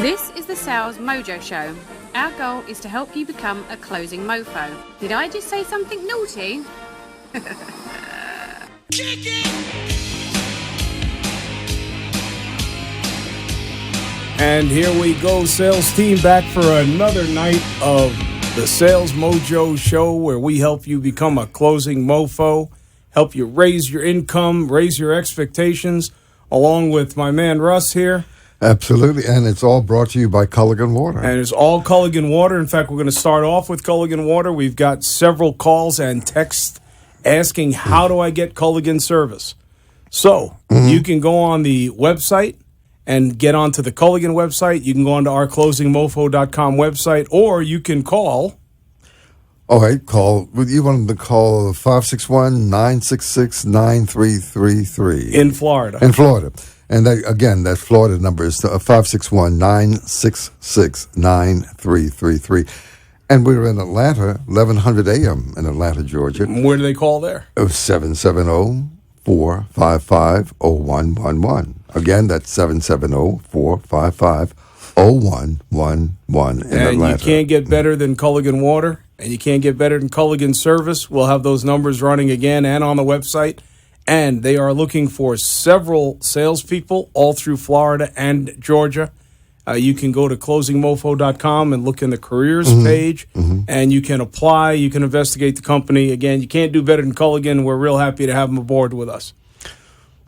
This is the Sales Mojo Show. Our goal is to help you become a closing mofo. Did I just say something naughty? Kick it! And here we go, sales team, back for another night of the Sales Mojo Show, where we help you become a closing mofo, help you raise your income, raise your expectations, along with my man Russ here. Absolutely, and it's all brought to you by Culligan Water. And it's all Culligan Water. In fact, we're going to start off with Culligan Water. We've got several calls and texts asking, how do I get Culligan service? So you can go on the website and get onto the Culligan website. You can go onto our closingmofo.com website, or you can call. All right, you want them to call 561-966-9333. In Florida. In Florida. And that Florida number is 561-966-9333. And we're in Atlanta, 1100 a.m. in Atlanta, Georgia. Where do they call there? 770-455-0111. Again, that's 770-455-0111 in Atlanta. And you can't get better than Culligan Water, and you can't get better than Culligan Service. We'll have those numbers running again and on the website. And they are looking for several salespeople all through Florida and Georgia. You can go to closingmofo.com and look in the careers page, and you can apply. You can investigate the company. Again, you can't do better than Culligan. We're real happy to have them aboard with us.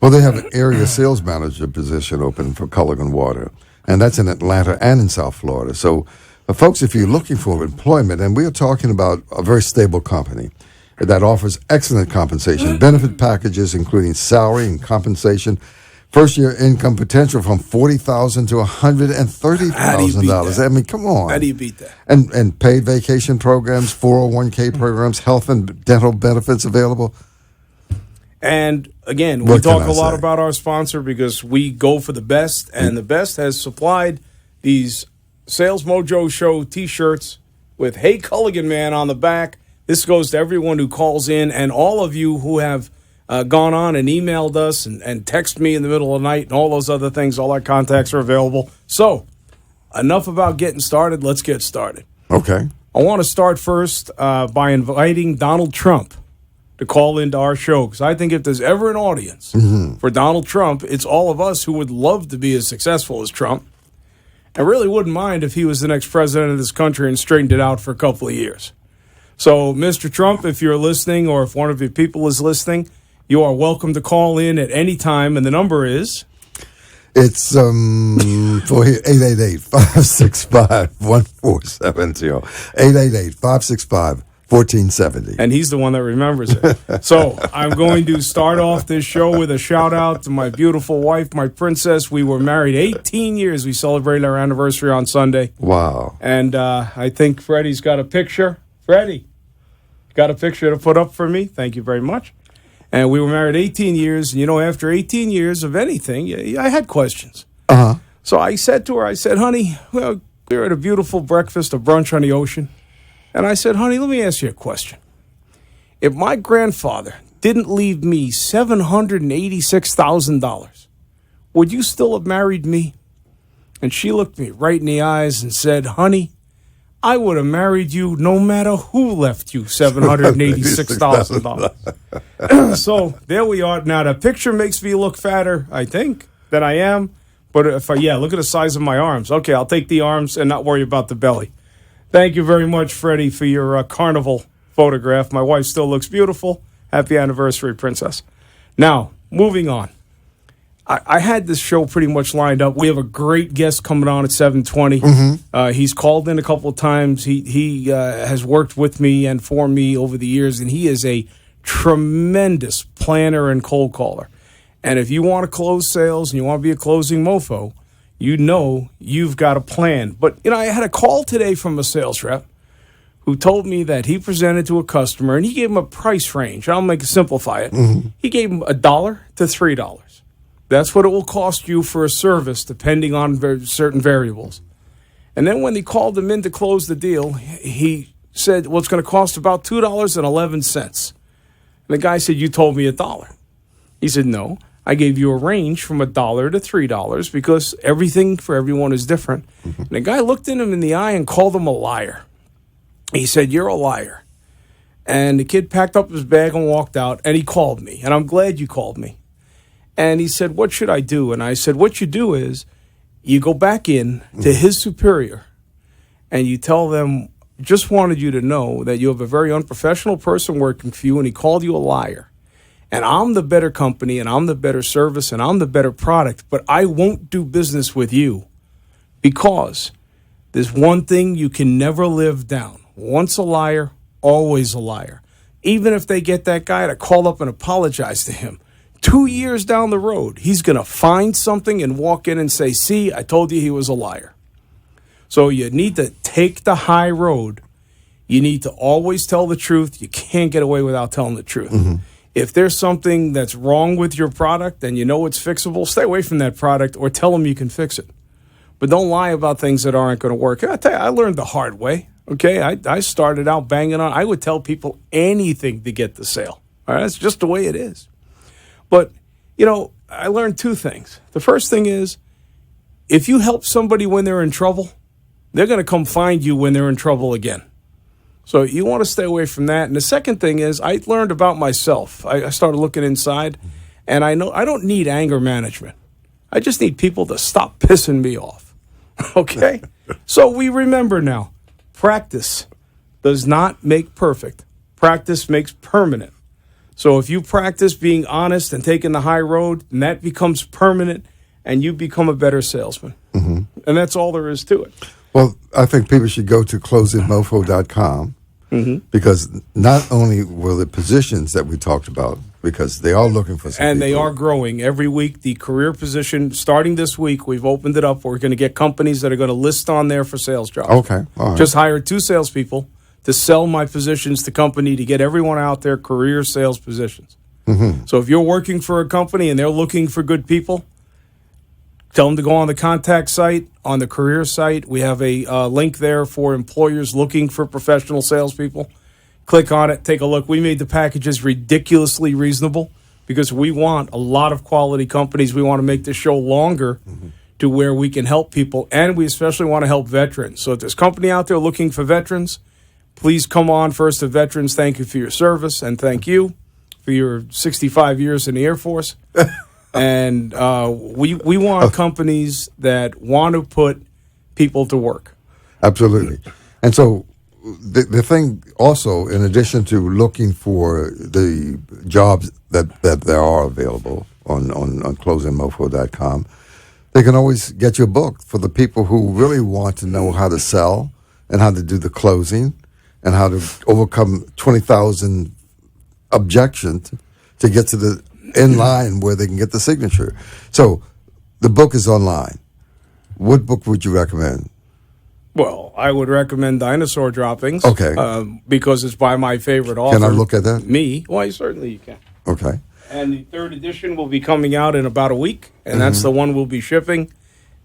Well, they have an area sales manager position open for Culligan Water, and that's in Atlanta and in South Florida. So, folks, if you're looking for employment, and we are talking about a very stable company that offers excellent compensation, benefit packages including salary and compensation, first-year income potential from $40,000 to $130,000. I mean, come on. How do you beat that? And paid vacation programs, 401k programs, health and dental benefits available. And, again, we talk a lot about our sponsor because we go for the best, and the best has supplied these Sales Mojo Show T-shirts with Hey Culligan Man on the back. This goes to everyone who calls in and all of you who have gone on and emailed us and text me in the middle of the night and all those other things. All our contacts are available. So, enough about getting started. Let's get started. Okay. I want to start first by inviting Donald Trump to call into our show, because I think if there's ever an audience for Donald Trump, it's all of us who would love to be as successful as Trump. I really wouldn't mind if he was the next president of this country and straightened it out for a couple of years. So, Mr. Trump, if you're listening or if one of your people is listening, you are welcome to call in at any time, and the number is? It's 888-565-1470. 888-565-1470. And he's the one that remembers it. So, I'm going to start off this show with a shout-out to my beautiful wife, my princess. We were married 18 years. We celebrated our anniversary on Sunday. Wow. And I think Freddie's got a picture. Freddie, got a picture to put up for me? Thank you very much. And we were married 18 years. And, after 18 years of anything, I had questions. So I said to her, honey, well, we were at a beautiful breakfast, a brunch on the ocean. And I said, honey, let me ask you a question. If my grandfather didn't leave me $786,000, would you still have married me? And she looked me right in the eyes and said, honey, I would have married you no matter who left you $786,000. So there we are. Now, the picture makes me look fatter, I think, than I am. But look at the size of my arms. Okay, I'll take the arms and not worry about the belly. Thank you very much, Freddie, for your carnival photograph. My wife still looks beautiful. Happy anniversary, princess. Now, moving on. I had this show pretty much lined up. We have a great guest coming on at 7:20. He's called in a couple of times. He has worked with me and for me over the years, and he is a tremendous planner and cold caller. And if you want to close sales and you want to be a closing mofo, you've got a plan. But, I had a call today from a sales rep who told me that he presented to a customer, and he gave him a price range. I'll simplify it. He gave him $1 to $3. That's what it will cost you for a service, depending on certain variables. And then when they called him in to close the deal, he said, well, it's going to cost about $2.11. And the guy said, you told me $1. He said, no, I gave you a range from $1 to $3 because everything for everyone is different. And the guy looked at him in the eye and called him a liar. He said, "You're a liar." And the kid packed up his bag and walked out, and he called me. And I'm glad you called me. And he said, "What should I do?" And I said, "What you do is you go back in to his superior and you tell them, just wanted you to know that you have a very unprofessional person working for you, and he called you a liar. And I'm the better company, and I'm the better service, and I'm the better product, but I won't do business with you because there's one thing you can never live down. Once a liar, always a liar. Even if they get that guy to call up and apologize to him, 2 years down the road, he's going to find something and walk in and say, 'See, I told you he was a liar.'" So you need to take the high road. You need to always tell the truth. You can't get away without telling the truth. If there's something that's wrong with your product and you know it's fixable, stay away from that product or tell them you can fix it. But don't lie about things that aren't going to work. I tell you, I learned the hard way. Okay, I started out banging on. I would tell people anything to get the sale. All right, that's just the way it is. But, I learned two things. The first thing is, if you help somebody when they're in trouble, they're going to come find you when they're in trouble again. So you want to stay away from that. And the second thing is, I learned about myself. I started looking inside, and I know I don't need anger management. I just need people to stop pissing me off. Okay? So we remember now, practice does not make perfect. Practice makes permanent. So if you practice being honest and taking the high road, then that becomes permanent, and you become a better salesman. And that's all there is to it. Well, I think people should go to closingmofo.com because not only were the positions that we talked about, because they are looking for some and people. They are growing every week. The career position, starting this week, we've opened it up. We're going to get companies that are going to list on there for sales jobs. Okay, all right. Just hired 2 salespeople to sell my positions to company to get everyone out there career sales positions. So if you're working for a company and they're looking for good people, tell them to go on the contact site, on the career site. We have a link there for employers looking for professional salespeople. Click on it, take a look. We made the packages ridiculously reasonable because we want a lot of quality companies. We want to make the show longer to where we can help people, and we especially want to help veterans. So if there's a company out there looking for veterans, please come on first to veterans. Thank you for your service, and thank you for your 65 years in the Air Force. And we want companies that want to put people to work. Absolutely. And so the thing also, in addition to looking for the jobs that there are available on closingmofo.com, they can always get your book for the people who really want to know how to sell and how to do the closing and how to overcome 20,000 objections to get to the in line where they can get the signature. So the book is online. What book would you recommend? Well, I would recommend Dinosaur Droppings. Okay. Because it's by my favorite author. Can I look at that? Me? Why, certainly you can. Okay. And the 3rd edition will be coming out in about a week, and that's the one we'll be shipping.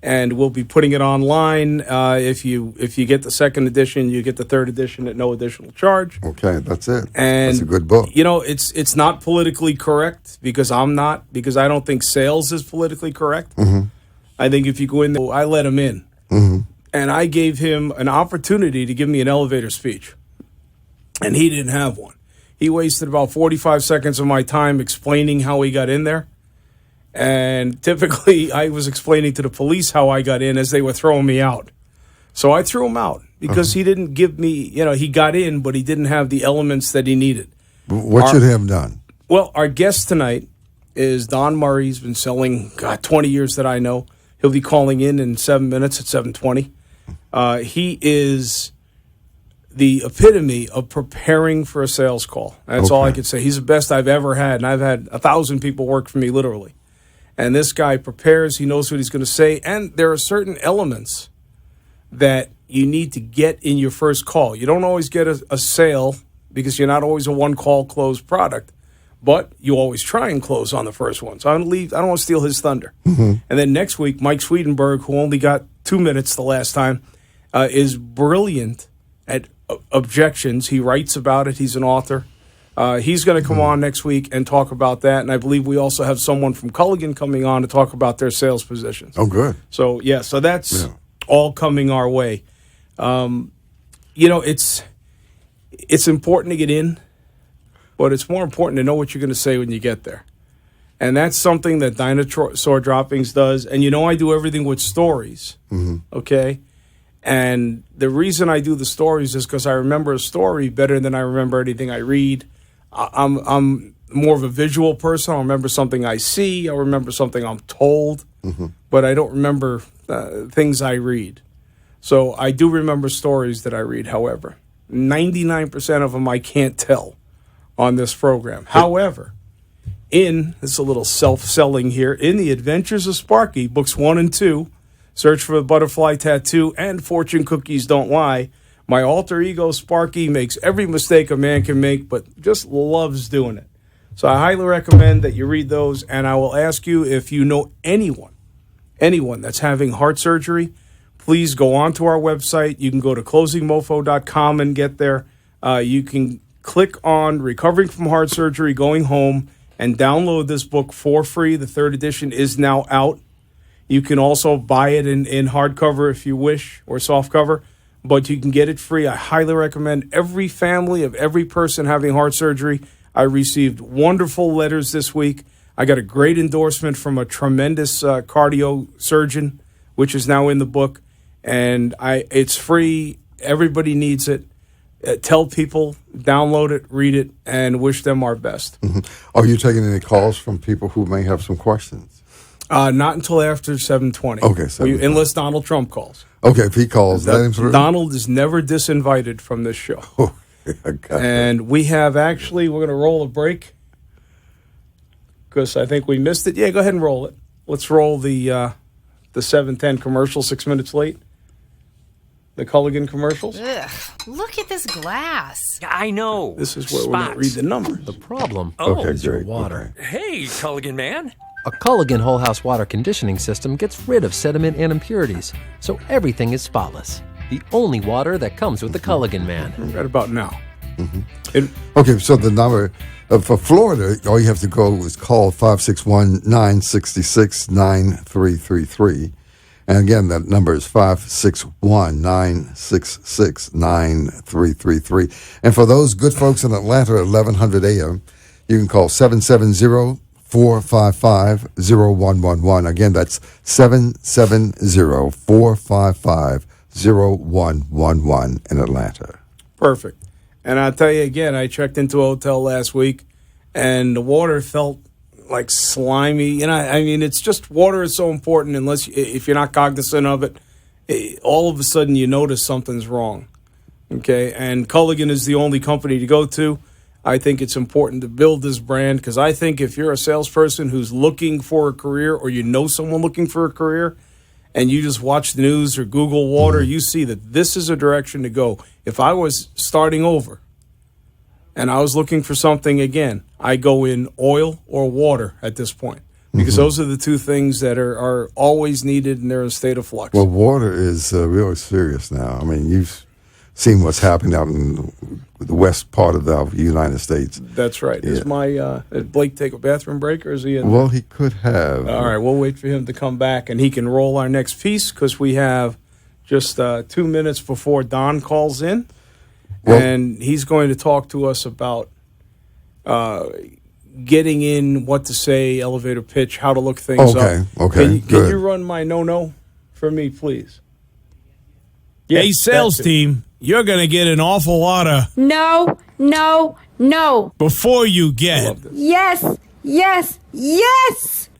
And we'll be putting it online. If you get the 2nd edition, you get the 3rd edition at no additional charge. Okay, that's it. And that's a good book. It's not politically correct because I don't think sales is politically correct. I think if you go in there, I let him in. And I gave him an opportunity to give me an elevator speech. And he didn't have one. He wasted about 45 seconds of my time explaining how he got in there. And typically, I was explaining to the police how I got in as they were throwing me out. So I threw him out because he didn't give me, he got in, but he didn't have the elements that he needed. What should he have done? Well, our guest tonight is Don Murray. He's been selling, 20 years that I know. He'll be calling in 7 minutes at 7:20. He is the epitome of preparing for a sales call. That's all I could say. He's the best I've ever had, and I've had 1,000 people work for me, literally. And this guy prepares. He knows what he's going to say. And there are certain elements that you need to get in your first call. You don't always get a sale because you're not always a one-call closed product. But you always try and close on the first one. So I don't want to steal his thunder. And then next week, Mike Swedenberg, who only got 2 minutes the last time, is brilliant at objections. He writes about it. He's an author. He's going to come on next week and talk about that. And I believe we also have someone from Culligan coming on to talk about their sales positions. Oh, good. So, so that's all coming our way. It's important to get in, but it's more important to know what you're going to say when you get there. And that's something that Dinosaur Droppings does. And I do everything with stories, okay? And the reason I do the stories is because I remember a story better than I remember anything I read. I'm more of a visual person. I'll remember something I see. I'll remember something I'm told. But I don't remember things I read. So I do remember stories that I read, however. 99% of them I can't tell on this program. However, this is a little self-selling here, in The Adventures of Sparky, books 1 and 2, Search for the Butterfly Tattoo, and Fortune Cookies Don't Lie, my alter ego Sparky makes every mistake a man can make, but just loves doing it. So I highly recommend that you read those, and I will ask you if you know anyone that's having heart surgery, please go onto our website. You can go to closingmofo.com and get there. You can click on Recovering from Heart Surgery, Going Home, and download this book for free. The 3rd edition is now out. You can also buy it in hardcover if you wish, or softcover, but you can get it free. I highly recommend every family of every person having heart surgery. I received wonderful letters this week. I got a great endorsement from a tremendous cardio surgeon, which is now in the book, and it's free. Everybody needs it. Tell people, download it, read it, and wish them our best. Are you taking any calls from people who may have some questions? Not until after 7:20. Okay, 7:20. Unless Donald Trump calls. Okay, if he calls, let him through. Donald is never disinvited from this show. And we have we're going to roll a break because I think we missed it. Yeah, go ahead and roll it. Let's roll the 7:10 commercial, 6 minutes late. The Culligan commercials. Ugh, look at this glass. I know. This is where we're going to read the numbers. The problem is your water. Hey, Culligan man. A Culligan whole house water conditioning system gets rid of sediment and impurities, so everything is spotless. The only water that comes with the Culligan man. Right about now. Okay, so the number for Florida, all you have to go is call 561-966-9333. And again, that number is 561-966-9333. And for those good folks in Atlanta at 1100 a.m., you can call 770-455-0111. Again, that's 770-455-0111 in Atlanta. Perfect. And I'll tell you again, I checked into a hotel last week, and the water felt like slimy. I mean, it's just water is so important if you're not cognizant of it, all of a sudden you notice something's wrong. Okay, and Culligan is the only company to go to. I think it's important to build this brand because I think if you're a salesperson who's looking for a career or you know someone looking for a career and you just watch the news or Google water, you see that this is a direction to go. If I was starting over and I was looking for something again, I go in oil or water at this point because those are the two things that are always needed and they're in a state of flux. Well, water is really serious now. I mean, you've seen what's happening out in the west part of the United States. That's right. Yeah. Did Blake take a bathroom break or is he in? Well, he could have. All right, we'll wait for him to come back and he can roll our next piece because we have just 2 minutes before Don calls in. Well, and he's going to talk to us about getting in, what to say, elevator pitch, how to look things up. Okay, Can you run my no-no for me, please? Yes, hey, sales team, you're going to get an awful lot of... No. Before you get... Yes.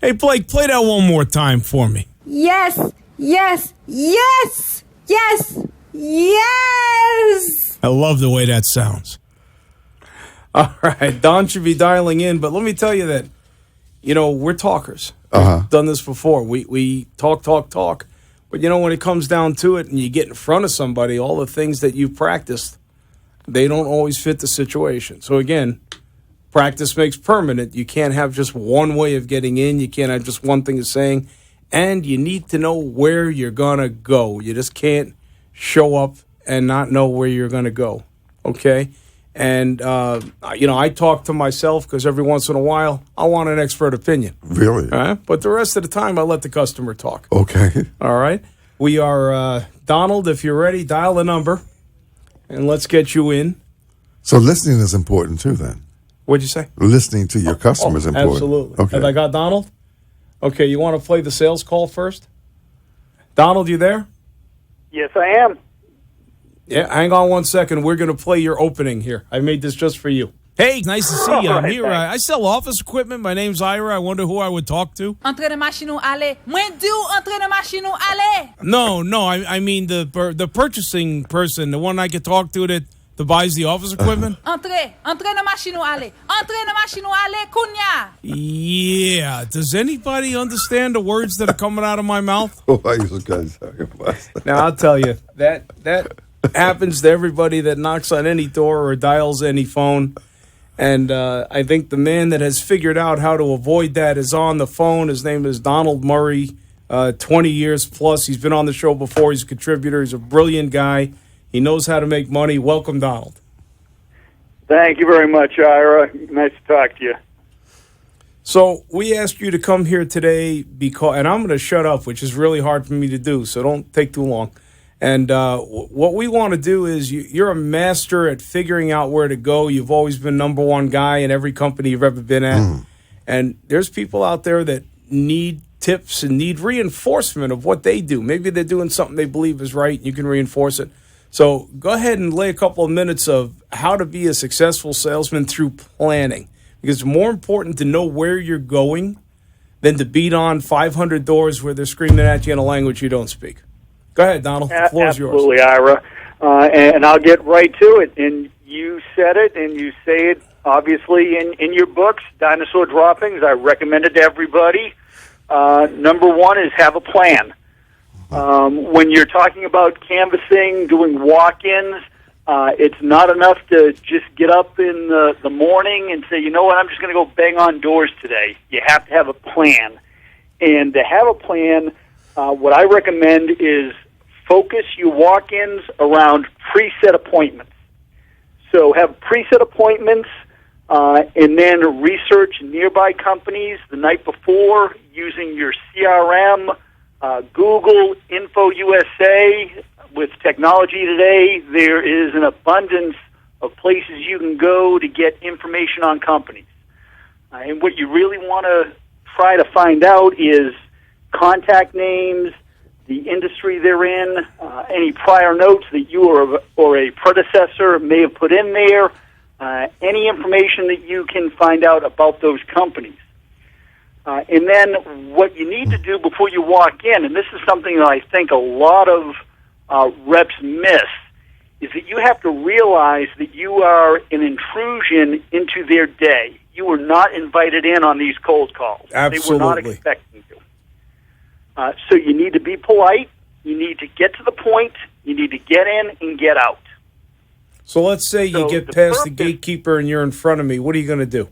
Hey, Blake, play that one more time for me. Yes. I love the way that sounds. All right, Don should be dialing in, but let me tell you that, we're talkers. We've done this before. We talk, but when it comes down to it and you get in front of somebody, all the things that you've practiced, they don't always fit the situation. So again, practice makes permanent. You can't have just one way of getting in. You can't have just one thing of saying, and you need to know where you're going to go. You just can't show up and not know where you're going to go, okay? And, I talk to myself because every once in a while I want an expert opinion. Really? All right? But the rest of the time I let the customer talk. Okay. All right? We are, Donald, if you're ready, dial the number and let's get you in. So listening is important too, then. What'd you say? Listening to your customers is important. Absolutely. Okay. Have I got Donald? Okay, you want to play the sales call first? Donald, you there? Yes, I am. Yeah, hang on 1 second. We're going to play your opening here. I made this just for you. Hey, nice to see you. I'm Alright, here. thanks. I sell office equipment. My name's Ira. I wonder who I would talk to. Entre na machine ou ale. Mwen di ou entre na machine ou ale. No, I mean the purchasing person, the one I could talk to that buys the office equipment. Entre na machine ou ale. Entre na machine ou ale, kunya. Yeah. Does anybody understand the words that are coming out of my mouth? Oh, I used to sorry. Now, I'll tell you, that happens to everybody that knocks on any door or dials any phone. And I think the man that has figured out how to avoid that is on the phone. His name is Donald Murray, 20 years plus. He's been on the show before. He's a contributor. He's a brilliant guy. He knows how to make money. Welcome, Donald. Thank you very much, Ira. Nice to talk to you. So we asked you to come here today because, and I'm going to shut up, which is really hard for me to do, so don't take too long. And what we want to do is you're a master at figuring out where to go. You've always been number one guy in every company you've ever been at. And there's people out there that need tips and need reinforcement of what they do. Maybe they're doing something they believe is right, and you can reinforce it. So go ahead and lay a couple of minutes of how to be a successful salesman through planning. Because it's more important to know where you're going than to beat on 500 doors where they're screaming at you in a language you don't speak. Go ahead, Donald. The floor is yours. Absolutely, Ira. And I'll get right to it. And you said it, and you say it, obviously, in your books, Dinosaur Droppings. I recommend it to everybody. Number one is have a plan. When you're talking about canvassing, doing walk-ins, it's not enough to just get up in the morning and say, you know what, I'm just going to go bang on doors today. You have to have a plan. And to have a plan, what I recommend is focus your walk-ins around preset appointments. So have preset appointments and then research nearby companies the night before using your CRM, Google, Info USA. With technology today, there is an abundance of places you can go to get information on companies. And what you really want to try to find out is contact names, the industry they're in, any prior notes that you or a predecessor may have put in there, any information that you can find out about those companies. And then what you need to do before you walk in, and this is something that I think a lot of reps miss, is that you have to realize that you are an intrusion into their day. You were not invited in on these cold calls. Absolutely. They were not expecting you. So you need to be polite. You need to get to the point. You need to get in and get out. So let's say you get past the gatekeeper and you're in front of me. What are you going to do?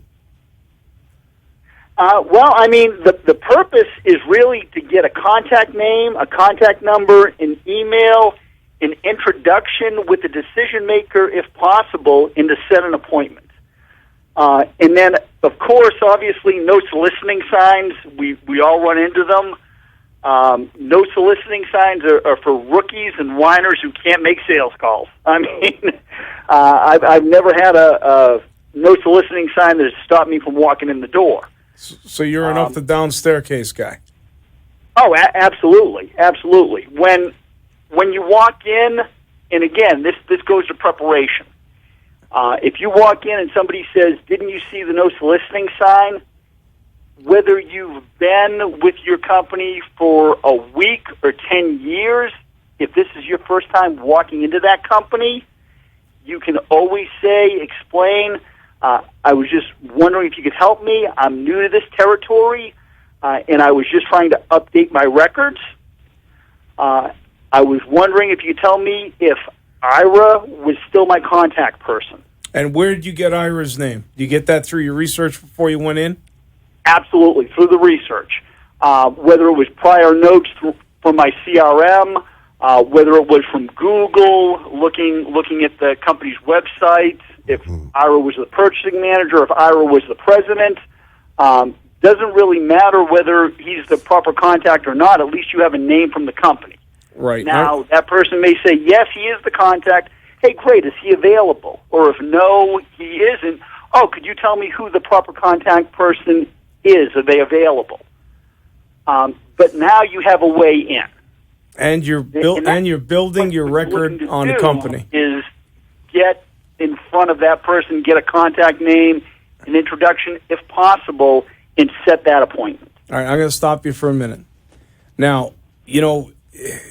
Well, I mean, the purpose is really to get a contact name, a contact number, an email, an introduction with the decision maker, if possible, and to set an appointment. And then, of course, obviously, no soliciting signs. We all run into them. No soliciting signs are for rookies and whiners who can't make sales calls. I mean, I've never had a no soliciting sign that has stopped me from walking in the door. So you're an up the down staircase guy. Oh, absolutely, absolutely. When you walk in, and again, this goes to preparation. If you walk in and somebody says, "Didn't you see the no soliciting sign?" Whether you've been with your company for a week or 10 years, if this is your first time walking into that company, you can always explain, I was just wondering if you could help me. I'm new to this territory, and I was just trying to update my records. I was wondering if you could tell me if Ira was still my contact person. And where did you get Ira's name? Did you get that through your research before you went in? Absolutely, through the research. Whether it was prior notes from my CRM, whether it was from Google, looking at the company's website, if Ira was the purchasing manager, if Ira was the president. Doesn't really matter whether he's the proper contact or not. At least you have a name from the company. Right. Now, that person may say, yes, he is the contact. Hey, great, is he available? Or if no, he isn't, oh, could you tell me who the proper contact person is? Are they available? But now you have a way in. And you're building your record on a company. Is get in front of that person, get a contact name, an introduction, if possible, and set that appointment. All right, I'm going to stop you for a minute. Now,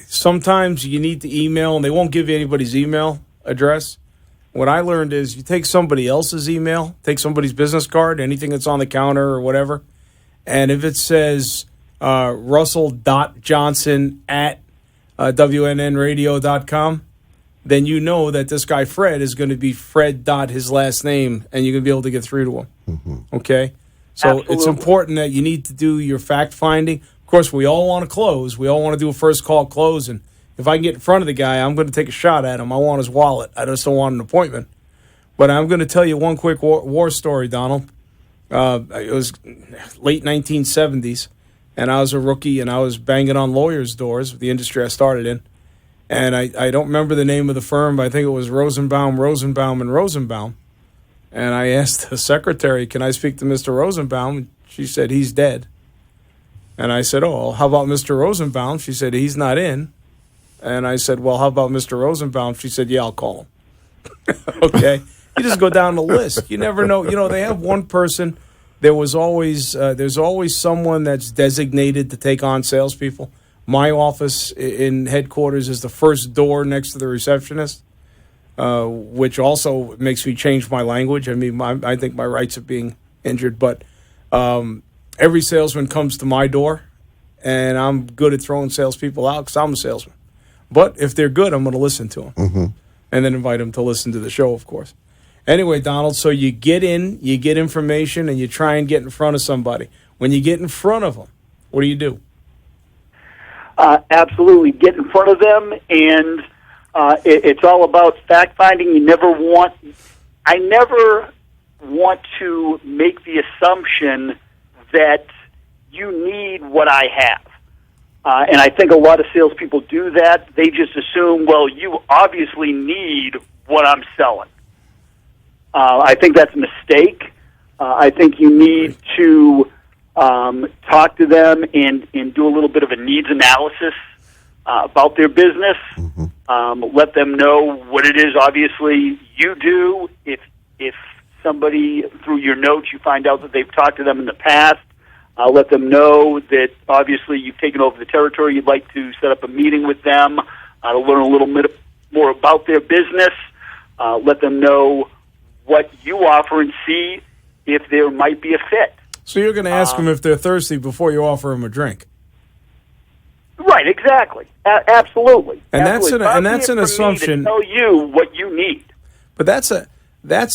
sometimes you need to email, and they won't give you anybody's email address. What I learned is you take somebody else's email, take somebody's business card, anything that's on the counter or whatever, and if it says russell.johnson@wnnradio.com, then you know that this guy Fred is going to be Fred. His last name, and you're going to be able to get through to him. Okay? So Absolutely. It's important that you need to do your fact-finding. Of course, we all want to close. We all want to do a first-call close, and if I can get in front of the guy, I'm going to take a shot at him. I want his wallet. I just don't want an appointment. But I'm going to tell you one quick war story, Donald. It was late 1970s, and I was a rookie, and I was banging on lawyers' doors, the industry I started in. And I don't remember the name of the firm, but I think it was Rosenbaum, and Rosenbaum. And I asked the secretary, can I speak to Mr. Rosenbaum? She said, he's dead. And I said, oh, well, how about Mr. Rosenbaum? She said, he's not in. And I said, well, how about Mr. Rosenbaum? She said, yeah, I'll call him. Okay. You just go down the list. You never know. They have one person. There's always someone that's designated to take on salespeople. My office in headquarters is the first door next to the receptionist, which also makes me change my language. I mean, I think my rights are being injured. But every salesman comes to my door, and I'm good at throwing salespeople out because I'm a salesman. But if they're good, I'm going to listen to them and then invite them to listen to the show, of course. Anyway, Donald, so you get in, you get information, and you try and get in front of somebody. When you get in front of them, what do? Absolutely. Get in front of them, and it's all about fact-finding. I never want to make the assumption that you need what I have. And I think a lot of salespeople do that. They just assume, well, you obviously need what I'm selling. I think that's a mistake. I think you need to talk to them and do a little bit of a needs analysis about their business. Let them know what it is, obviously, you do. If somebody, through your notes, you find out that they've talked to them in the past, let them know that, obviously, you've taken over the territory. You'd like to set up a meeting with them to learn a little bit more about their business. Let them know what you offer and see if there might be a fit. So you're going to ask them if they're thirsty before you offer them a drink. Right, exactly. Absolutely. And Absolutely. that's an assumption. To tell you what you need. But that's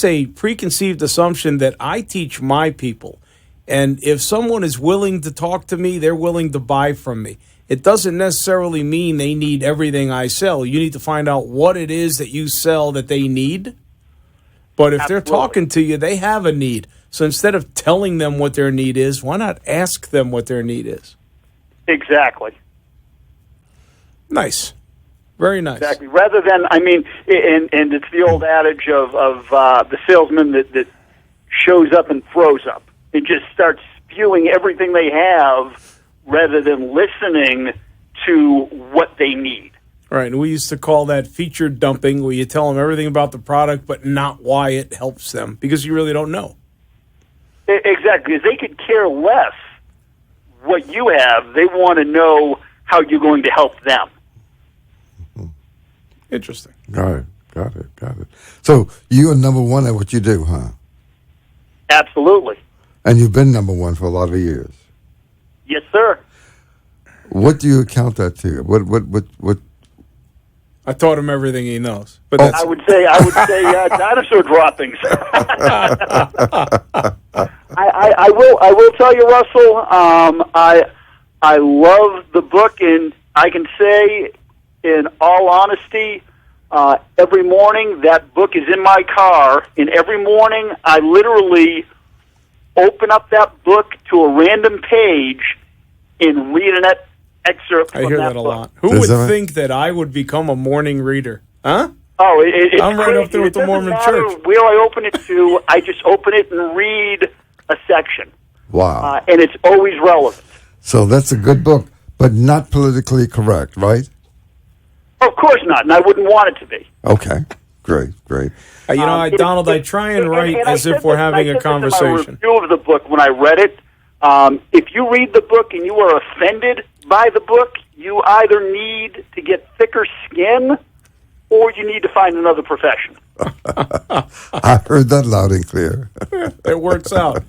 a preconceived assumption that I teach my people. And if someone is willing to talk to me, they're willing to buy from me. It doesn't necessarily mean they need everything I sell. You need to find out what it is that you sell that they need. But if they're talking to you, they have a need. So instead of telling them what their need is, why not ask them what their need is? Exactly. Nice. Very nice. Exactly. Rather than, and it's the old adage of the salesman that shows up and throws up. It just starts spewing everything they have rather than listening to what they need. Right, and we used to call that feature dumping, where you tell them everything about the product but not why it helps them, because you really don't know. Exactly, because they could care less what you have. They want to know how you're going to help them. Interesting. Got it. So you are number one at what you do, huh? Absolutely. And you've been number one for a lot of years. Yes, sir. What do you account that to? What? I taught him everything he knows. But I would say dinosaur droppings. I will tell you, Russell. I love the book, and I can say in all honesty, every morning that book is in my car, and every morning I literally open up that book to a random page and read an excerpt from I hear that a book. lot. Who would think that I would become a morning reader? Huh? Oh, it's I'm right crazy. up there with It the doesn't Mormon matter Church. where I open it to, I just open it and read a section. Wow. And it's always relevant. So that's a good book, but not politically correct, right? Of course not, and I wouldn't want it to be. Okay. Great. Donald, I try and write as if we're having a conversation. I said this in my review of the book when I read it. If you read the book and you are offended by the book, you either need to get thicker skin or you need to find another profession. I heard that loud and clear. It works out.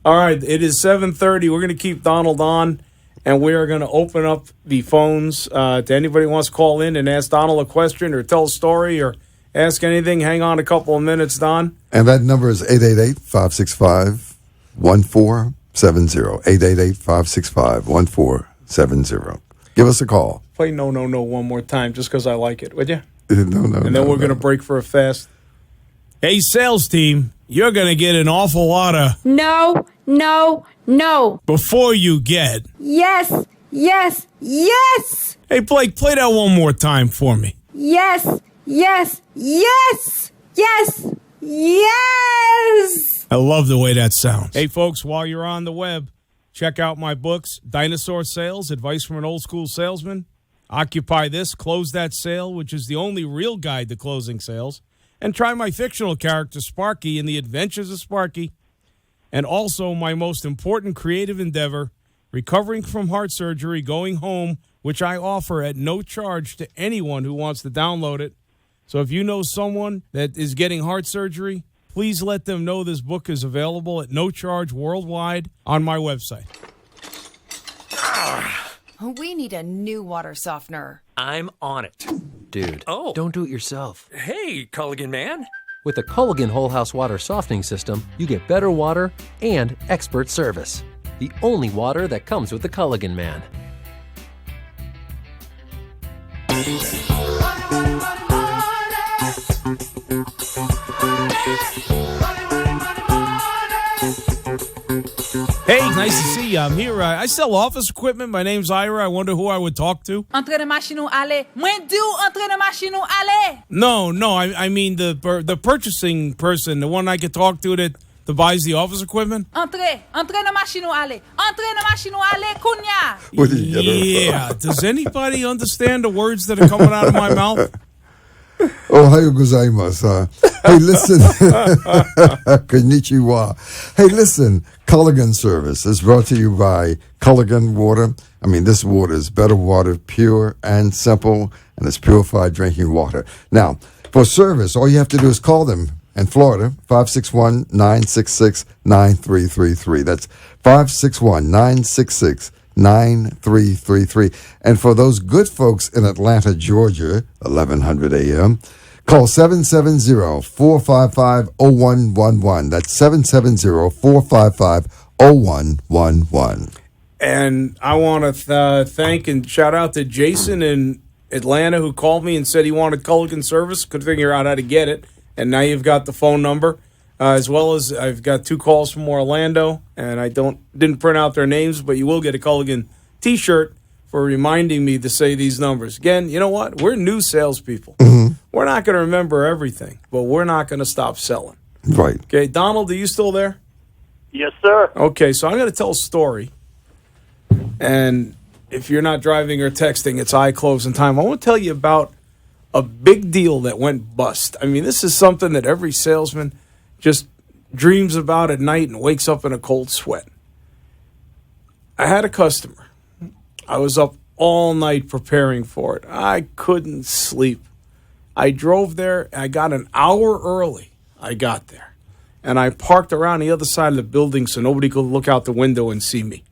All right, it is 7:30. We're going to keep Donald on, and we are going to open up the phones to anybody who wants to call in and ask Donald a question or tell a story or ask anything. Hang on a couple of minutes, Don. And that number is 888-565-1470. 888-565-1470. Give us a call. Play No, No, No one more time just because I like it, would you? No. And then we're going to break for a fast. Hey, sales team, you're going to get an awful lot of No, no, no. before you get. Yes, yes, yes. Hey, Blake, play that one more time for me. Yes, yes, yes, yes, yes. I love the way that sounds. Hey, folks, while you're on the web, check out my books, Dinosaur Sales, Advice from an Old School Salesman, Occupy This, Close That Sale, which is the only real guide to closing sales, and try my fictional character, Sparky, in The Adventures of Sparky, and also my most important creative endeavor, Recovering from Heart Surgery, Going Home, which I offer at no charge to anyone who wants to download it. So if you know someone that is getting heart surgery, please let them know this book is available at no charge worldwide on my website. We need a new water softener. I'm on it. Dude, don't do it yourself. Hey, Culligan man. With the Culligan Whole House Water Softening System, you get better water and expert service. The only water that comes with the Culligan man. Hey, nice to see you. I'm here. I sell office equipment. My name's Ira. I wonder who I would talk to. Entre na machine ou ale. Mwen di ou entre na machine ou ale. No, I mean the purchasing person, the one I could talk to that buys the office equipment. Entre na machine ou ale. Entre na machine ou ale, kunya. Where did you get her Yeah. Does anybody understand the words that are coming out of my mouth? Ohayou gozaimasu. Hey, listen. Konnichiwa. Hey, listen. Culligan Service is brought to you by Culligan Water. I mean, this water is better water, pure and simple, and it's purified drinking water. Now, for service, all you have to do is call them in Florida, 561-966-9333. That's 561-966-9333. And for those good folks in Atlanta, Georgia, 1100 a.m., call 770-455-0111. That's 770-455-0111. And I want to thank and shout out to Jason in Atlanta who called me and said he wanted Culligan service. Could figure out how to get it. And now you've got the phone number, as well as I've got 2 calls from Orlando, and I didn't print out their names, but you will get a Culligan T-shirt for reminding me to say these numbers. Again, you know what? We're new salespeople. Mm-hmm. We're not going to remember everything, but we're not going to stop selling. Right. Okay, Donald, are you still there? Yes, sir. Okay, so I'm going to tell a story, and if you're not driving or texting, it's eye closing time. I want to tell you about a big deal that went bust. I mean, this is something that every salesman just dreams about at night and wakes up in a cold sweat. I had a customer. I was up all night preparing for it. I couldn't sleep. I drove there. I got an hour early. I got there. And I parked around the other side of the building so nobody could look out the window and see me.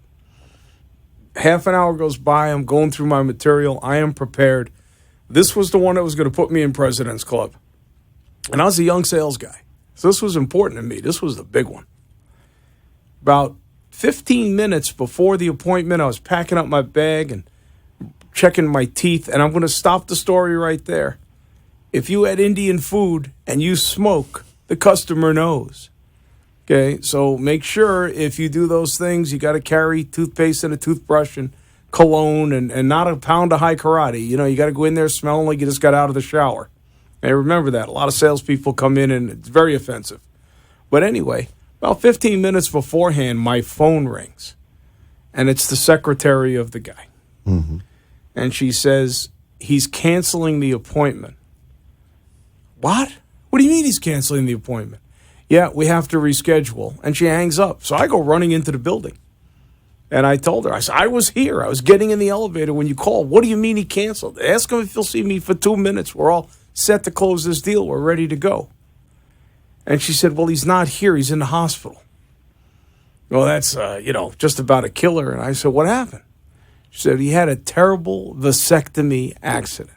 Half an hour goes by. I'm going through my material. I am prepared. This was the one that was going to put me in President's Club. And I was a young sales guy. So this was important to me. This was the big one. About 15 minutes before the appointment, I was packing up my bag and checking my teeth, and I'm going to stop the story right there. If you had Indian food and you smoke, the customer knows. Okay, so make sure if you do those things, you got to carry toothpaste and a toothbrush and cologne and not a pound of high karate. You know, you got to go in there smelling like you just got out of the shower. And remember that. A lot of salespeople come in and it's very offensive. But anyway, about 15 minutes beforehand, my phone rings. And it's the secretary of the guy. Mm-hmm. And she says, he's canceling the appointment. What? What do you mean he's canceling the appointment? Yeah, we have to reschedule. And she hangs up. So I go running into the building. And I told her, I said, I was here. I was getting in the elevator when you called. What do you mean he canceled? Ask him if he'll see me for 2 minutes. We're all set to close this deal. We're ready to go. And she said, well, he's not here. He's in the hospital. Well, that's, just about a killer. And I said, what happened? She said, he had a terrible vasectomy accident.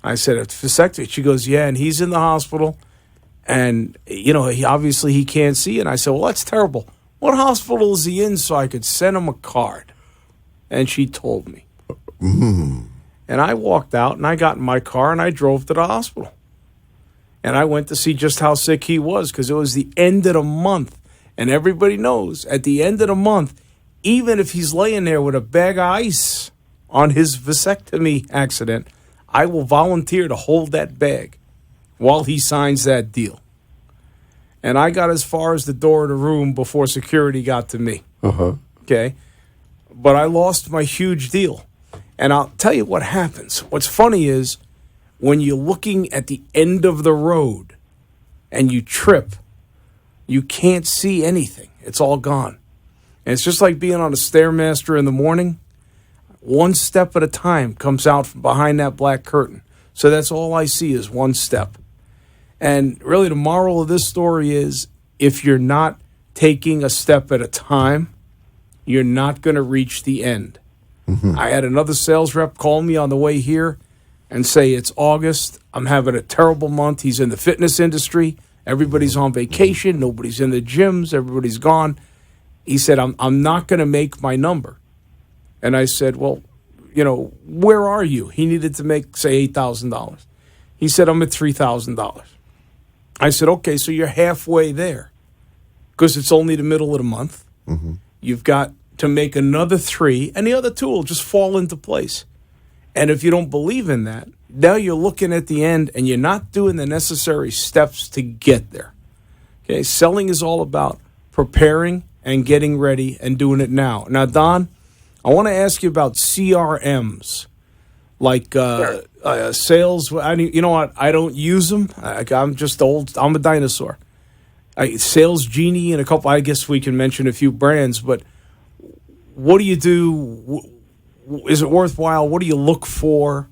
I said, it's vasectomy. She goes, yeah, and he's in the hospital. And, he can't see. And I said, well, that's terrible. What hospital is he in so I could send him a card? And she told me. Mm. And I walked out and I got in my car and I drove to the hospital. And I went to see just how sick he was because it was the end of the month. And everybody knows at the end of the month, even if he's laying there with a bag of ice on his vasectomy accident, I will volunteer to hold that bag while he signs that deal. And I got as far as the door of the room before security got to me. Uh-huh. Okay? But I lost my huge deal. And I'll tell you what happens. What's funny is when you're looking at the end of the road and you trip, you can't see anything. It's all gone. And it's just like being on a Stairmaster in the morning. One step at a time comes out from behind that black curtain. So that's all I see is one step. And really the moral of this story is if you're not taking a step at a time, you're not going to reach the end. Mm-hmm. I had another sales rep call me on the way here and say, it's August. I'm having a terrible month. He's in the fitness industry. Everybody's on vacation. Nobody's in the gyms. Everybody's gone. He said, I'm not going to make my number. And I said, well, where are you? He needed to make, say, $8,000. He said, I'm at $3,000. I said, okay, so you're halfway there because it's only the middle of the month. Mm-hmm. You've got to make another 3, and the other 2 will just fall into place. And if you don't believe in that, now you're looking at the end, and you're not doing the necessary steps to get there. Okay, selling is all about preparing and getting ready and doing it now. Now, Don, I want to ask you about CRMs. Like sales, you know what? I don't use them. I'm just old. I'm a dinosaur. Sales Genie and a couple. I guess we can mention a few brands. But what do you do? Is it worthwhile? What do you look for?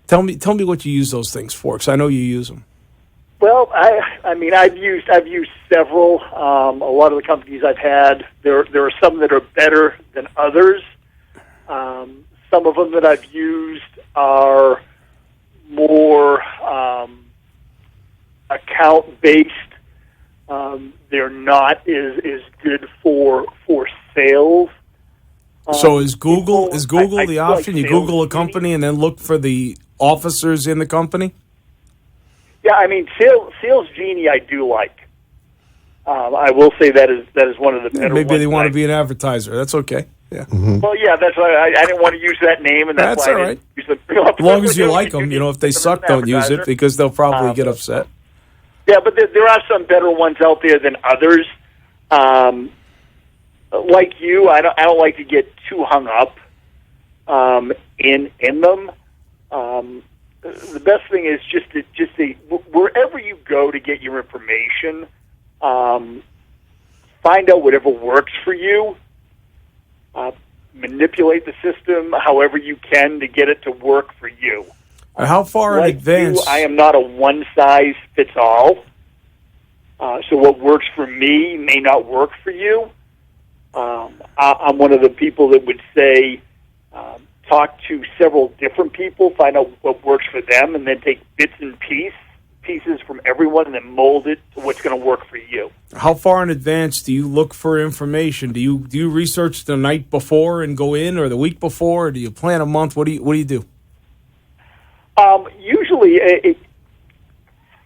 Tell me what you use those things for, because I know you use them. Well, I've used several. A lot of the companies I've had, there are some that are better than others. Some of them that I've used are more account-based. They're not as good for sales. So is Google the option? Like you Google a company and then look for the officers in the company? Yeah, Sales Genie I do like. I will say that is one of the better maybe ones. they want to be an advertiser. That's okay. Yeah. Mm-hmm. Well, yeah, that's why I didn't want to use that name, and that's why all I right. didn't use the, As long as you like them, if they suck, don't use it because they'll probably get upset. Yeah, but there are some better ones out there than others. Like you, I don't like to get too hung up in them. The best thing is just to wherever you go to get your information, find out whatever works for you. Manipulate the system however you can to get it to work for you. How far in advance? I am not a one-size-fits-all. So what works for me may not work for you. I'm one of the people that would say talk to several different people, find out what works for them, and then take bits and pieces pieces from everyone and then mold it to what's going to work for you. How far in advance do you look for information? Do you research the night before and go in, or the week before, or do you plan a month? What do you do? Usually,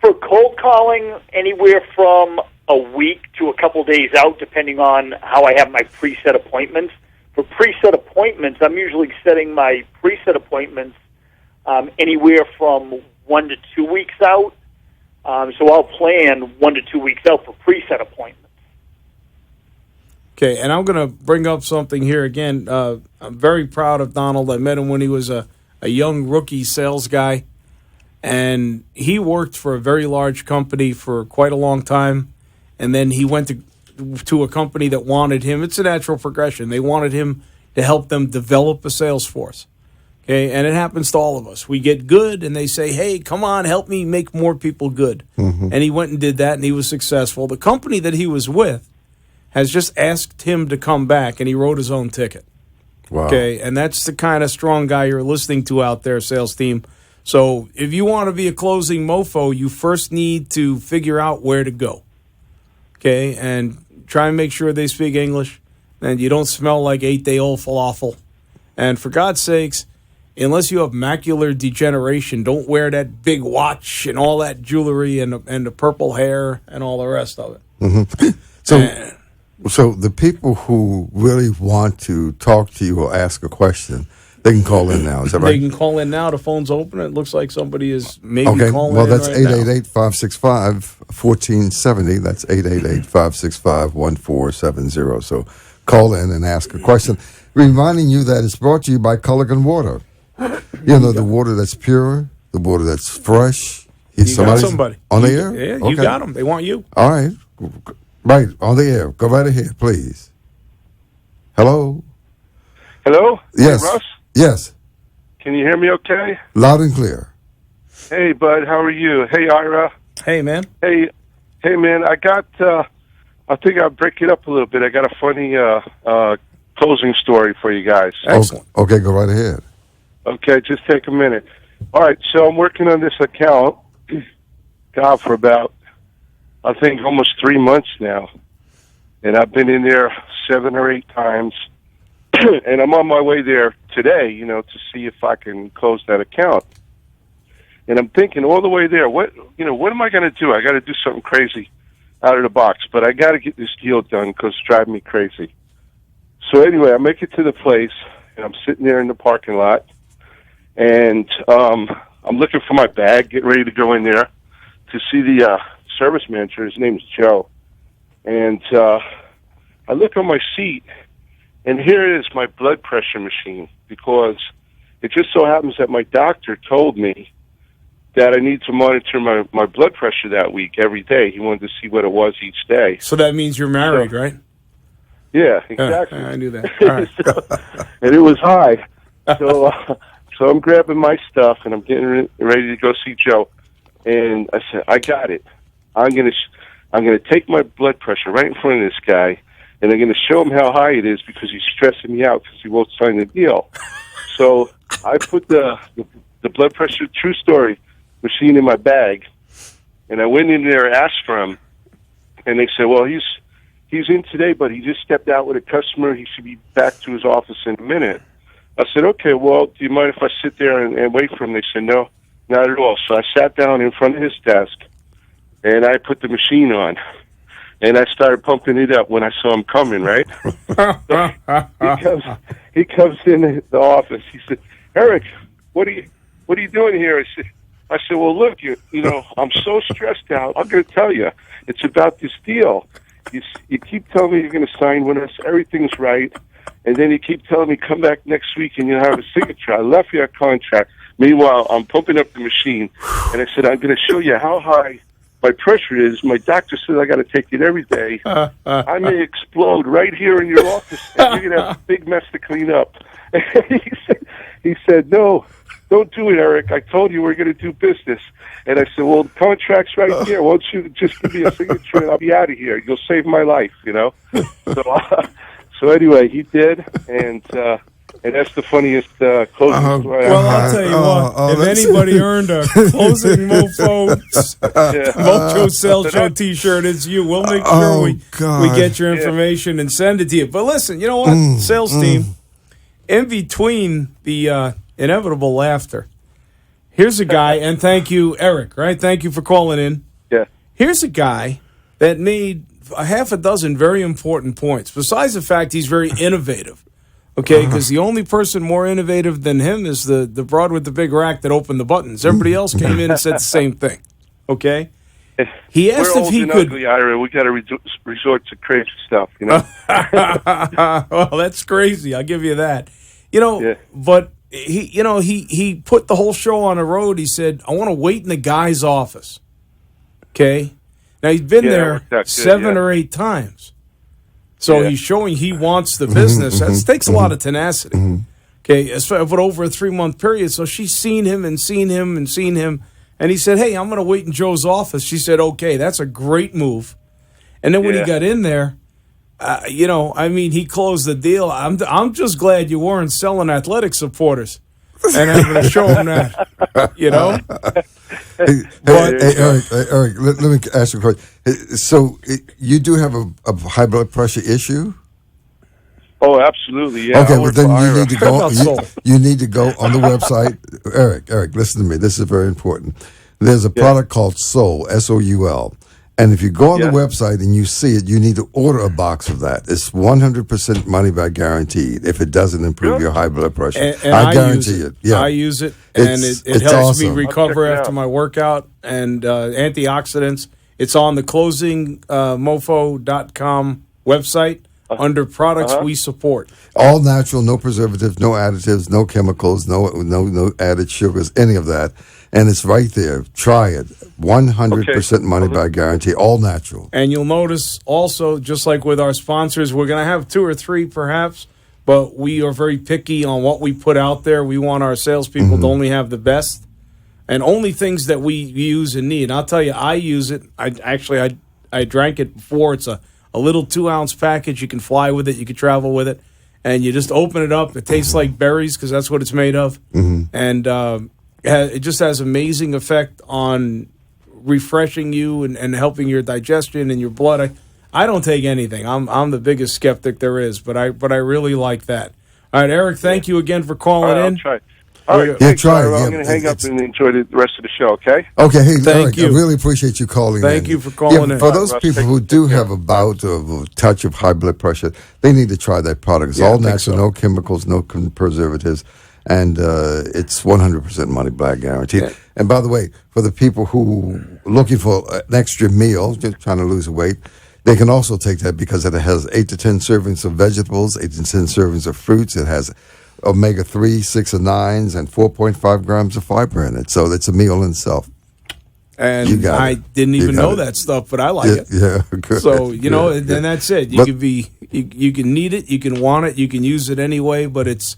for cold calling, anywhere from a week to a couple days out, depending on how I have my preset appointments. For preset appointments, I'm usually setting my preset appointments anywhere from 1 to 2 weeks out. So I'll plan 1 to 2 weeks out for preset appointments. Okay, and I'm going to bring up something here again. I'm very proud of Donald. I met him when he was a young rookie sales guy, and he worked for a very large company for quite a long time, and then he went to a company that wanted him. It's a natural progression. They wanted him to help them develop a sales force. Okay, and it happens to all of us. We get good, and they say, hey, come on, help me make more people good. Mm-hmm. And he went and did that, and he was successful. The company that he was with has just asked him to come back, and he wrote his own ticket. Wow. Okay, and that's the kind of strong guy you're listening to out there, sales team. So if you want to be a closing mofo, you first need to figure out where to go. Okay, and try and make sure they speak English, and you don't smell like 8-day-old falafel. And for God's sakes, unless you have macular degeneration, don't wear that big watch and all that jewelry and the purple hair and all the rest of it. Mm-hmm. So the people who really want to talk to you or ask a question, they can call in now. Is that right? They can call in now. The phone's open. It looks like somebody is maybe calling in. Well, that's right now. 888-565-1470. That's 888-565-1470. So call in and ask a question. Reminding you that it's brought to you by Culligan Water. You know, the water that's pure, the water that's fresh. You got somebody. On the air? Yeah, okay. You got them. They want you. All right. Right, on the air. Go right ahead, please. Hello? Hello? Yes. Hey, Russ? Yes. Can you hear me okay? Loud and clear. Hey, bud. How are you? Hey, Ira. Hey, man. Hey, man. I think I'll break it up a little bit. I got a funny closing story for you guys. Excellent. Okay, go right ahead. Okay, just take a minute. All right, so I'm working on this account, God, for about, I think, almost 3 months now. And I've been in there 7 or 8 times. And I'm on my way there today, to see if I can close that account. And I'm thinking all the way there, what am I going to do? I got to do something crazy out of the box, but I got to get this deal done because it's driving me crazy. So anyway, I make it to the place, and I'm sitting there in the parking lot, and I'm looking for my bag, getting ready to go in there to see the service manager. His name is Joe. And I look on my seat, and here is my blood pressure machine, because it just so happens that my doctor told me that I need to monitor my blood pressure that week every day. He wanted to see what it was each day. So that means you're married, right? Yeah, exactly. I knew that. All right. And it was high. So I'm grabbing my stuff, and I'm getting ready to go see Joe. And I said, I got it. I'm gonna take my blood pressure right in front of this guy, and I'm gonna show him how high it is because he's stressing me out because he won't sign the deal. So I put the blood pressure, true story, machine in my bag, and I went in there and asked for him, and they said, well, he's in today, but he just stepped out with a customer. He should be back to his office in a minute. I said, okay, well, do you mind if I sit there and wait for him? They said, no, not at all. So I sat down in front of his desk, and I put the machine on, and I started pumping it up when I saw him coming, right? He comes in the office. He said, Eric, what are you doing here? I said, well, look, you know, I'm so stressed out. I'm going to tell you, it's about this deal. You keep telling me you're going to sign with us. Everything's right. And then you keep telling me, come back next week and you'll have a signature. I left you a contract. Meanwhile, I'm pumping up the machine. And I said, I'm going to show you how high my pressure is. My doctor said I got to take it every day. I may explode right here in your office, and you're going to have a big mess to clean up. He said, no, don't do it, Eric. I told you we're going to do business. And I said, well, the contract's right here. Why don't you just give me a signature and I'll be out of here. You'll save my life, you know. So anyway, he did, and And that's the funniest closing story Well, I'll tell you what. If anybody earned a Closing Mofo Mojo Sales Show T-shirt, it's you. We'll make sure we get your information and send it to you. But listen, you know what? Sales team, in between the inevitable laughter, here's a guy, and thank you, Eric, right? Thank you for calling in. Yeah. Here's a guy that made a half a dozen very important points, besides the fact he's very innovative. Okay, because the only person more innovative than him is the broad with the big rack that opened the buttons. Everybody else came in and said the same thing. Okay? He asked if he could. Ugly, Ira. We got to resort to crazy stuff, you know? Well, that's crazy. I'll give you that. You know, but he put the whole show on the road. He said, I want to wait in the guy's office. Okay? Now, he's been there 7 or 8 times. So he's showing he wants the business. That takes a lot of tenacity. Okay, but over a 3-month period. So she's seen him and seen him and seen him. And he said, hey, I'm going to wait in Joe's office. She said, okay, that's a great move. And then when he got in there, he closed the deal. I'm just glad you weren't selling athletic supporters and having to show them that, you know? Hey, Eric, let me ask you a question. So you do have a high blood pressure issue? Oh, absolutely, yeah. Okay, well then you need to go. You need to go on the website. Eric, listen to me. This is very important. There's a product called Soul, SOUL. And if you go on the website and you see it, you need to order a box of that. It's 100% money back guaranteed if it doesn't improve your high blood pressure. And I guarantee it. Yeah. I use it, and it helps me recover after my workout and antioxidants. It's on the closingmofo.com website under products we support. All natural, no preservatives, no additives, no chemicals, no added sugars, any of that. And it's right there. Try it. 100% money back guarantee. All natural. And you'll notice also, just like with our sponsors, we're going to have 2 or 3 perhaps, but we are very picky on what we put out there. We want our salespeople to only have the best and only things that we use and need. And I'll tell you, I use it. I drank it before. It's a little 2-ounce package. You can fly with it. You can travel with it. And you just open it up. It tastes like berries because that's what it's made of. And it just has amazing effect on refreshing you and helping your digestion and your blood. I don't take anything. I'm the biggest skeptic there is, but I really like that. All right, Eric, thank you again for calling in. I'll try. All right, try it. I'm going to hang up and enjoy the rest of the show, okay? Okay, hey, thank you. I really appreciate you calling in. Thank you for calling in. For those people who do have a bout of a touch of high blood pressure, they need to try that product. It's all natural, no chemicals, no preservatives, and it's 100% money back guaranteed. Yeah. And by the way, for the people who are looking for an extra meal, just trying to lose weight, they can also take that because it has 8 to 10 servings of vegetables, 8 to 10 servings of fruits. It has omega-3, 6 and 9s, and 4.5 grams of fiber in it. So it's a meal in itself. And I didn't even know that stuff, but I like it. Yeah, good. So, and that's it. You can need it, you can want it, you can use it anyway, but it's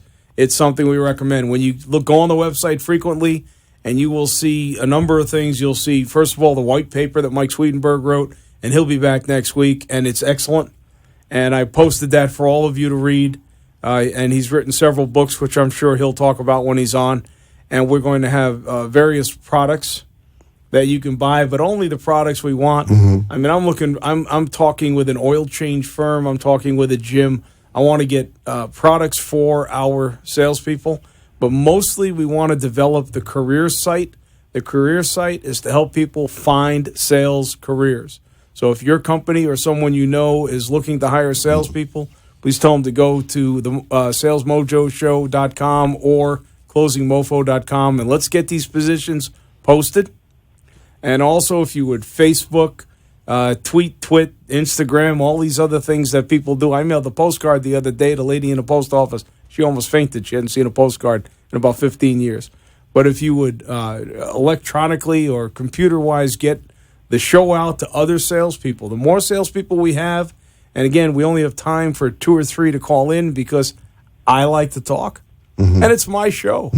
something we recommend. When you go on the website frequently, and you will see a number of things. You'll see, first of all, the white paper that Mike Swedenberg wrote, and he'll be back next week, and it's excellent. And I posted that for all of you to read. And he's written several books, which I'm sure he'll talk about when he's on. And we're going to have various products that you can buy, but only the products we want. I mean, I'm talking with an oil change firm. I'm talking with a gym. I want to get products for our salespeople, but mostly we want to develop the career site. The career site is to help people find sales careers. So if your company or someone you know is looking to hire salespeople, please tell them to go to the salesmojoshow.com or closingmofo.com, and let's get these positions posted. And also, if you would Facebook, tweet, Instagram, all these other things that people do. I mailed a postcard the other day to a lady in the post office. She almost fainted. She hadn't seen a postcard in about 15 years. But if you would electronically or computer-wise get the show out to other salespeople, the more salespeople we have, and again, we only have time for 2 or 3 to call in because I like to talk, and it's my show.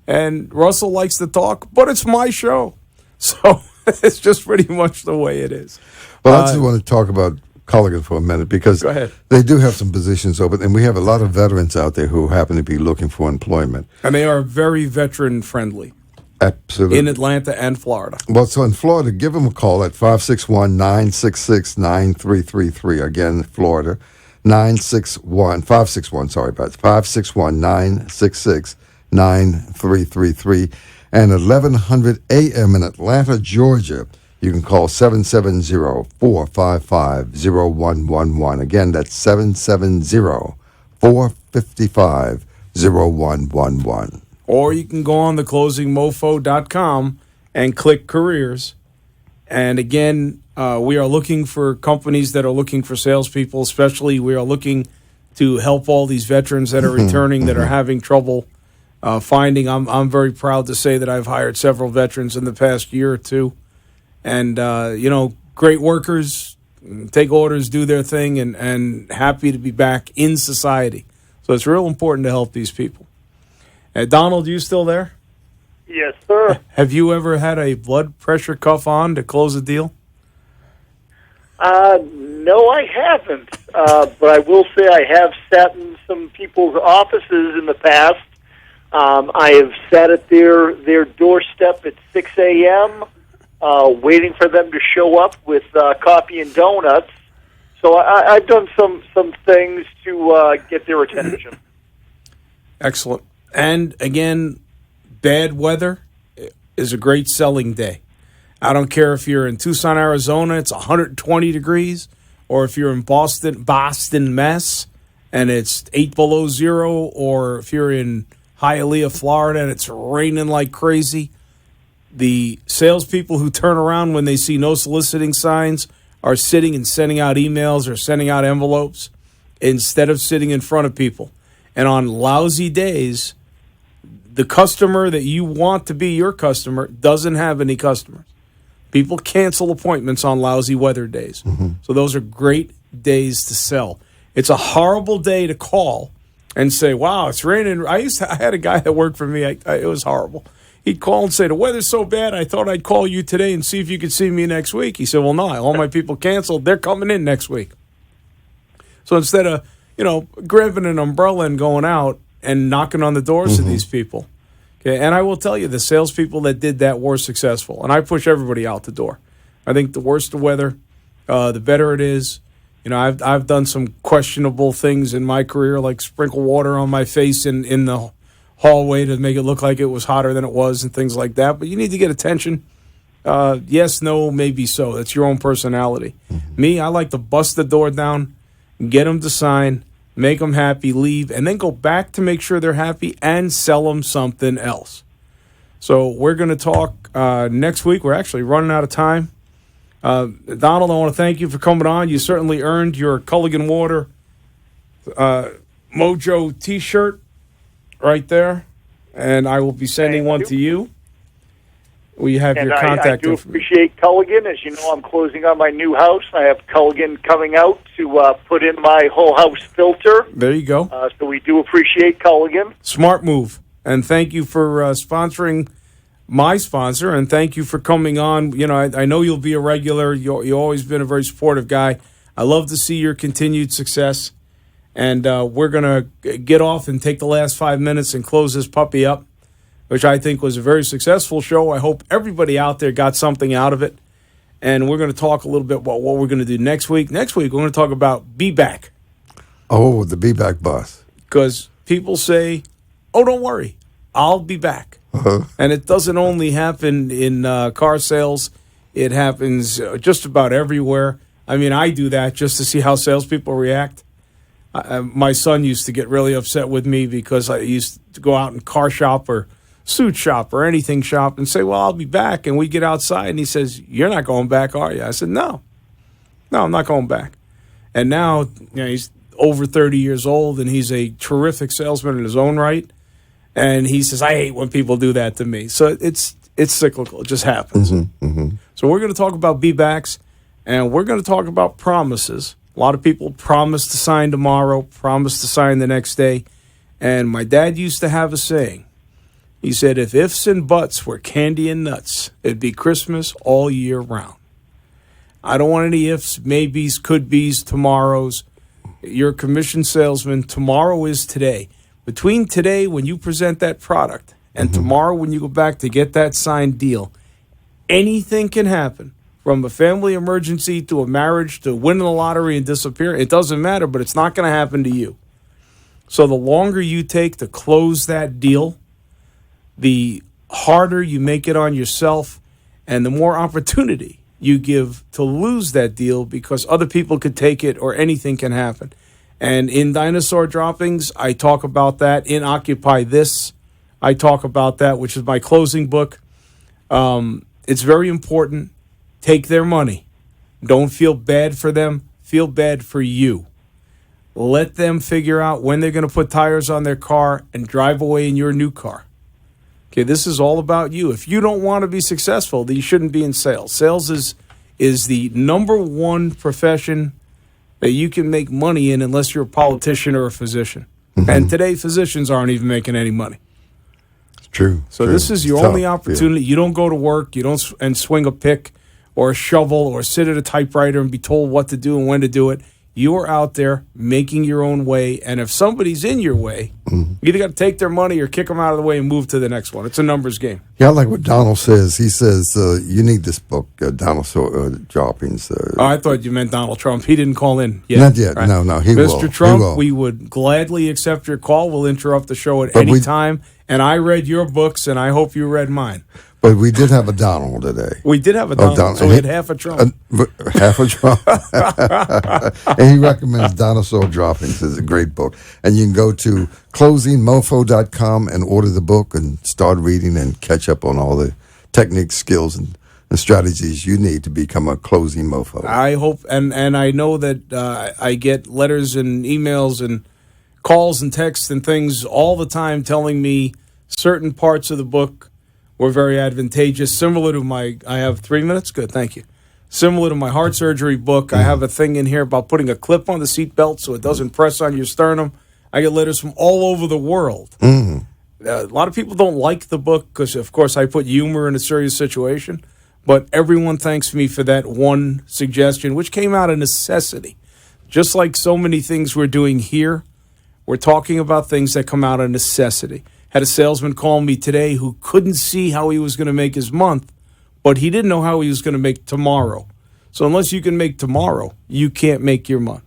And Russell likes to talk, but it's my show. So it's just pretty much the way it is. Well, I just want to talk about Culligan for a minute because Go ahead. they do have some positions open, and we have a lot of veterans out there who happen to be looking for employment. And they are very veteran friendly Absolutely. in Atlanta and Florida. Well, so in Florida, give them a call at 561-966-9333. Again, Florida, 561, sorry about it, 561-966-9333. And 1100 a.m. in Atlanta, Georgia, you can call 770-455-0111. Again, that's 770-455-0111. Or you can go on theclosingmofo.com and click careers. And again, we are looking for companies that are looking for salespeople, especially we are looking to help all these veterans that are returning that are having trouble finding. I'm very proud to say that I've hired several veterans in the past year or two. And, great workers, take orders, do their thing, and happy to be back in society. So it's real important to help these people. Donald, you still there? Yes, sir. Have you ever had a blood pressure cuff on to close a deal? No, I haven't. But I will say I have sat in some people's offices in the past. I have sat at their doorstep at 6 a.m., waiting for them to show up with coffee and donuts. So I've done some things to get their attention. Excellent. And again, bad weather is a great selling day. I don't care if you're in Tucson, Arizona, it's 120 degrees, or if you're in Boston, Mass, and it's 8 below zero, or if you're in Hialeah, Florida, and it's raining like crazy. The salespeople who turn around when they see no soliciting signs are sitting and sending out emails or sending out envelopes instead of sitting in front of people. And on lousy days, the customer that you want to be your customer doesn't have any customers. People cancel appointments on lousy weather days. So those are great days to sell. It's a horrible day to call and say, wow, it's raining. I had a guy that worked for me. It was horrible. He'd call and say, the weather's so bad, I thought I'd call you today and see if you could see me next week. He said, well, no, all my people canceled. They're coming in next week. So instead of, grabbing an umbrella and going out and knocking on the doors of these people. Okay, and I will tell you, the salespeople that did that were successful. And I push everybody out the door. I think the worse the weather, the better it is. I've done some questionable things in my career, like sprinkle water on my face in the hallway to make it look like it was hotter than it was and things like that. But you need to get attention. Yes, no, maybe so. That's your own personality. Me, I like to bust the door down, get them to sign, make them happy, leave, and then go back to make sure they're happy and sell them something else. So we're going to talk next week. We're actually running out of time. Donald, I want to thank you for coming on. You certainly earned your Culligan Water Mojo T-shirt right there, and I will be sending one to you. We have your contact I do information. appreciate Culligan. As you know, I'm closing on my new house. I have Culligan coming out to put in my whole house filter. There you go. So we do appreciate Culligan. Smart move. And thank you for sponsoring my sponsor, and thank you for coming on. I know you'll be a regular. You've always been a very supportive guy. I love to see your continued success. And we're going to get off and take the last 5 minutes and close this puppy up, which I think was a very successful show. I hope everybody out there got something out of it. And we're going to talk a little bit about what we're going to do next week. Next week, we're going to talk about Be Back. Oh, the Be Back bus. Because people say, oh, don't worry, I'll be back. And it doesn't only happen in car sales. It happens just about everywhere. I mean, I do that just to see how salespeople react. My son used to get really upset with me because I used to go out and car shop or suit shop or anything shop and say, well, I'll be back. And we get outside and he says, you're not going back, are you? I said, no, I'm not going back. And now he's over 30 years old and he's a terrific salesman in his own right. And he says, I hate when people do that to me. So it's cyclical. It just happens. So we're going to talk about be-backs, and we're going to talk about promises. A lot of people promise to sign tomorrow, promise to sign the next day. And my dad used to have a saying. He said, if ifs and buts were candy and nuts, it'd be Christmas all year round. I don't want any ifs, maybes, could be's, tomorrows. You're a commission salesman. Tomorrow is today. Between today, when you present that product, and tomorrow, when you go back to get that signed deal, anything can happen. From a family emergency to a marriage to winning the lottery and disappearing. It doesn't matter, but it's not going to happen to you. So the longer you take to close that deal, the harder you make it on yourself, and the more opportunity you give to lose that deal because other people could take it or anything can happen. And in Dinosaur Droppings, I talk about that. In Occupy This, I talk about that, which is my closing book. It's very important. Take their money. Don't feel bad for them. Feel bad for you. Let them figure out when they're going to put tires on their car and drive away in your new car. Okay, this is all about you. If you don't want to be successful, then you shouldn't be in sales. Sales is the number one profession that you can make money in unless you're a politician or a physician. And today, physicians aren't even making any money. It's true. So this is your only opportunity. You don't go to work. You don't and swing a pick or a shovel or sit at a typewriter and be told what to do and when to do it. You are out there making your own way, and if somebody's in your way, you either got to take their money or kick them out of the way and move to the next one. It's a numbers game. Yeah, I like what Donald says. He says, you need this book, Dinosaur Droppings. I thought you meant Donald Trump. He didn't call in yet. Not yet. Right? No, he will. Mr. Trump, He will. we would gladly accept your call. We'll interrupt the show at any time. And I read your books, and I hope you read mine. But we did have a Donald today. We did have a Donald, so we had half a Trump. Half a Trump. And he recommends Dinosaur Droppings. It's a great book. And you can go to closingmofo.com and order the book and start reading and catch up on all the techniques, skills, and strategies you need to become a closing mofo. I hope, and I know that I get letters and emails and calls and texts and things all the time telling me certain parts of the book were very advantageous, similar to I have 3 minutes? Good, thank you. Similar to my heart surgery book, I have a thing in here about putting a clip on the seatbelt so it doesn't press on your sternum. I get letters from all over the world. A lot of people don't like the book because, of course, I put humor in a serious situation, but everyone thanks me for that one suggestion, which came out of necessity. Just like so many things we're doing here, we're talking about things that come out of necessity. Had a salesman call me today who couldn't see how he was going to make his month, but he didn't know how he was going to make tomorrow. So unless you can make tomorrow, you can't make your month.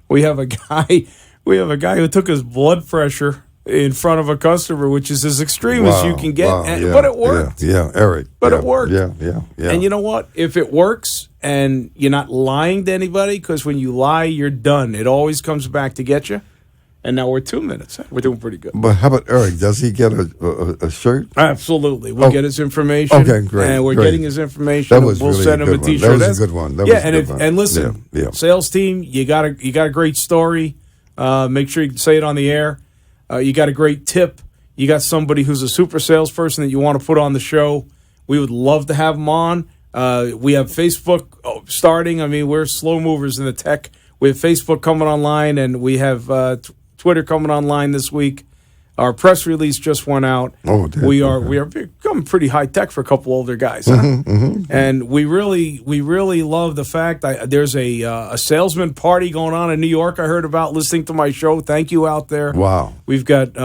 We have a guy who took his blood pressure in front of a customer, which is as extreme as you can get. But it worked. Yeah, Eric. But it worked. Yeah. And you know what? If it works and you're not lying to anybody, because when you lie, you're done. It always comes back to get you. And now we're 2 minutes. We're doing pretty good. But how about Eric? Does he get a shirt? Absolutely. We'll get his information. Okay, great. And we're great. getting his information. That was we'll really send him a good T-shirt. One. That was a good one. And listen, sales team, you got a great story. Make sure you can say it on the air. You got a great tip. You got somebody who's a super salesperson that you want to put on the show. We would love to have them on. We have Facebook starting. I mean, we're slow movers in the tech. We have Facebook coming online, and we have Twitter coming online this week. Our press release just went out. We are becoming pretty high tech for a couple older guys, huh? And we really love the fact that there's a salesman party going on in New York. I heard about listening to my show. Thank you out there. Wow, we've got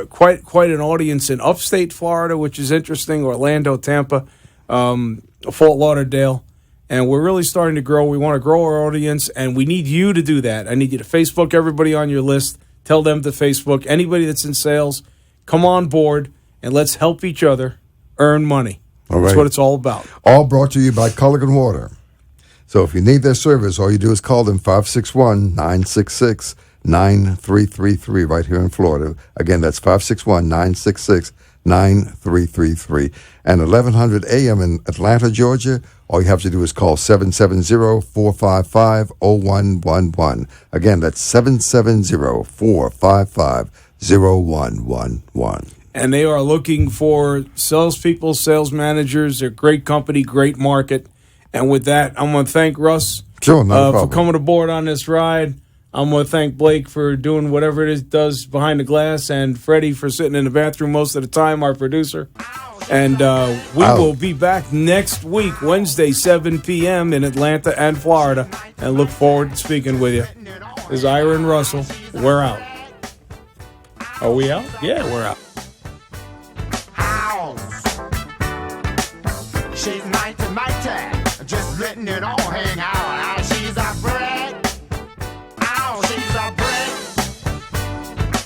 quite an audience in upstate Florida, which is interesting. Orlando, Tampa, Fort Lauderdale. And we're really starting to grow. We want to grow our audience, and we need you to do that. I need you to Facebook everybody on your list. Tell them to Facebook. Anybody that's in sales, come on board, and let's help each other earn money. All right. That's what it's all about. All brought to you by Culligan Water. So if you need their service, all you do is call them 561-966-9333 right here in Florida. Again, that's 561-966-9333. And 1100 a.m. in Atlanta, Georgia, all you have to do is call 770-455-0111. Again, that's 770-455-0111. And they are looking for salespeople, sales managers. They're a great company, great market. And with that, I'm going to thank Russ for coming aboard on this ride. I'm going to thank Blake for doing whatever it is does behind the glass, and Freddie for sitting in the bathroom most of the time, our producer. And we will be back next week, Wednesday, 7 p.m. in Atlanta and Florida. And look forward to speaking with you. This is Ira and Russell. We're out. Are we out? Yeah, we're out. She's mighty, just letting it all hang out. Oh, she's a brick. Oh, she's a brick.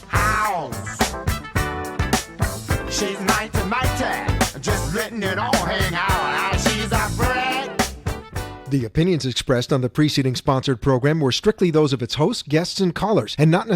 House. She's mighty, just letting it all hang out. Oh, she's a brick. The opinions expressed on the preceding sponsored program were strictly those of its hosts, guests, and callers, and not necessarily